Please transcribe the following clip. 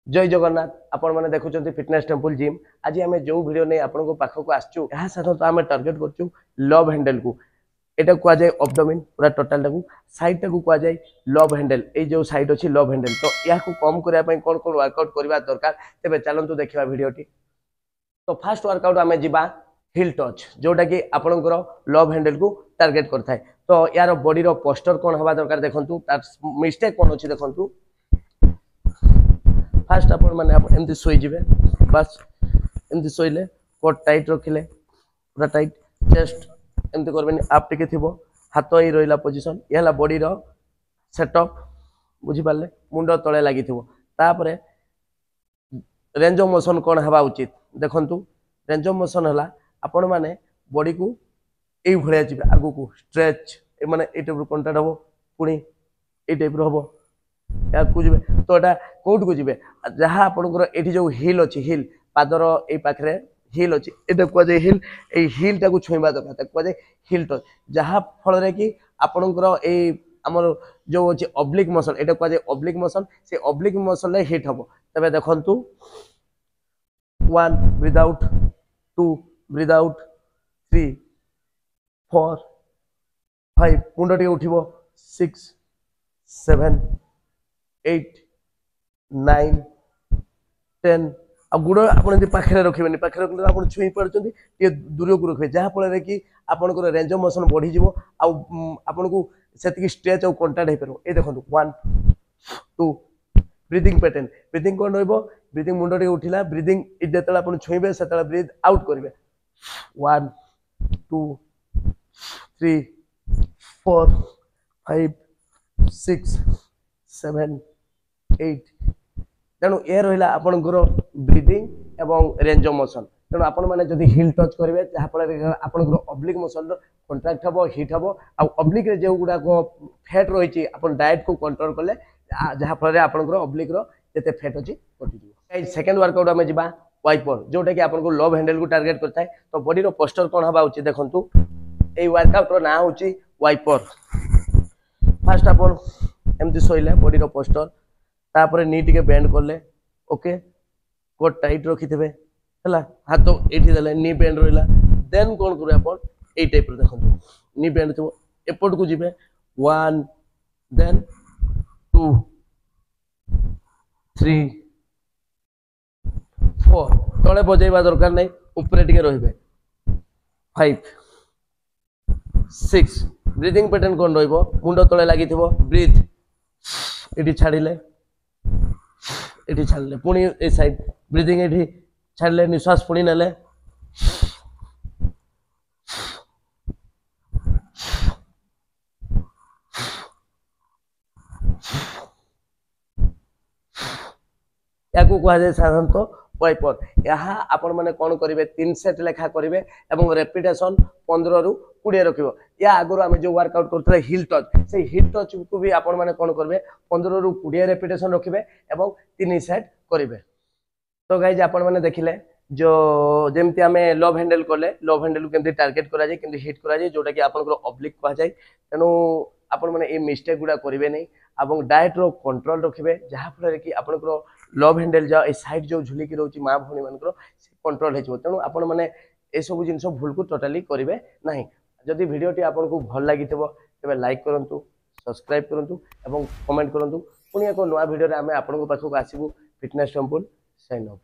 जय जगन्नाथ आपण मैंने देखुं फिटनेस टेम्पल जिम। आज आम जो भिड नहीं आपको पाखक आसचु यह साधारणतः आम टार्गेट कर लव हैंडल को एटा कहुए अब्डोमेन पूरा टोटाल टाकू साइड टाकू कहुए लव हैंडल ये जो साइड अच्छी लव हैंडल तो यह कम करने कौन कौन वर्कआउट करवा दरकार तेज चलतु देखा भिडटी। तो फास्ट वर्कआउट आम जा हिल टच जोटा कि आपंकर लव हैंडल को टार्गेट करता है। तो यार बॉडी पोस्टर कौन हवा दरकार देखु मिस्टेक कौन अच्छी देखु। फास्ट आप एमती शोजे बस एमती शोले कोट टाइट रखिले पूरा टाइट चेस्ट एमती करबेनि आप टिके थी हाथ ही रहा पोजिशन ये बॉडी सेटअप बुझीपारे मुंड तले लगी तापर रेंज ऑफ मोशन कौन हवा उचित देखु। रेंज ऑफ मोशन है आपण मैंने बॉडी को यही भाया जी आगू को स्ट्रेच माने ये टाइप कंटाक्ट हम पुणी ये टाइप हम या जी तो यहाँ कौट को जी जहाँ आपंकर ये जो हिल अच्छी हिल पादर ये पाखे हिल अच्छी ये कहुए हिल ये हिल टाक छुईवा दरकार कहुए हिल टच जहाँ फल कि आपंकर आमर जो अच्छे ऑब्लिक मोशन ये कहुए ऑब्लिक मोशन से ऑब्लिक मोशन हिट हम तबे देखु 1 ब्रीथ आउट 2 ब्रीथ आउट 3 4 5 मुंड टे उठिबो 6 7 8 9 10 आ गुड़ आपड़ पाखे रखें पाखे रखते आप छुई पार्टी दूर को रखिए जहाँफल कि आपंकर रेंज ऑफ मोशन बढ़ीज आपन को से स्ट्रेच और कंटाक्ट हो पार। ये देखो 1 2 ब्रीथिंग पैटर्न ब्रीथिंग कौन ब्रीथिंग मुंड टे उठिला ब्रीथिंग जो आप छुईबे से ब्रीथ आउट करेंगे 1 2 3 4 5 6 7 8 तेणु ये रहा आपंकर ब्रीदिंग एवं रेंज ऑफ मोशन। तेणु आपण मैंने जब हिल टच करेंगे जहाँफल आपंकर ऑब्लिक मोशन कंट्राक्ट हम हिट हम आब्लिक जो गुड़ाक फैट रही आप डाएट को कंट्रोल कले जहाँफल आपंकर ऑब्लिक जिते फैट अच्छी कटिज। सेकेंड वर्कआउट आम जा वाइपर जोटा कि आपको लव हैंडल को टार्गेट करता है। तो बॉडी पोस्टर कौन हवा उचित देखु ये वर्कआउट ना हूँ वाइपर। फास्ट आप एमती शोले बॉडी पोस्टर तापर नी टे बेंड कले ओके कोट टाइट रखिथे है हाथ ये देले नी बेंड रहा देन कौन करें आप ये टाइप देखो नी बेंड थो एपट को जी 1 देन 2 3 4 तले बजेवा दरकार नहीं ऊपर टे रे 5 6 ब्रीथिंग पैटर्न कौन रुंड तले लगी ब्रीथ ये छाड़े ये छाड़े पुणी ए साइड ब्रीथिंग ये छाड़े निश्वास पुणी ने या कहुए साधारणतः वाइपर यहाँ आपण मैंने कौन करेंगे 3 सेट लेखा करेंगे और रेपिटेशन 15 रु 20 रखियो। या आगु आम जो वर्कआउट करते हिल टच से हिल टच को भी आपण मैंने कौन करेंगे 15 रु 20 रेपिटेशन रखिए और 3 सेट करेंगे। तो गाइज आपण मैंने देखिले जो जमती आम लव हैंडल कले लव हैंडल को केमती टार्गेट करा जाए केमती हिट करा जाए जोटा कि आपंकर ऑब्लिक कहुए। तेणु आपण मैंने ये मिस्टेक गुड़ा करेंगे नहीं और डाएट रो कंट्रोल रखिए जहाँफल कि आपंकर लव हैंडल जा साइड जो झुलिकी रोचे माँ भौणी मान कंट्रोल हो। तेणु आपण मैंने ये सब जिन भूल को टोटाली करेंगे ना। जदि भिडियोटी आपको भल लगी तेज लाइक करूँ सब्सक्राइब करूँ और कमेंट करूँ पुणी एक नुआ भिडियो आम आपको पाखक आसबू फिटनेस टेम्पल साइन अप।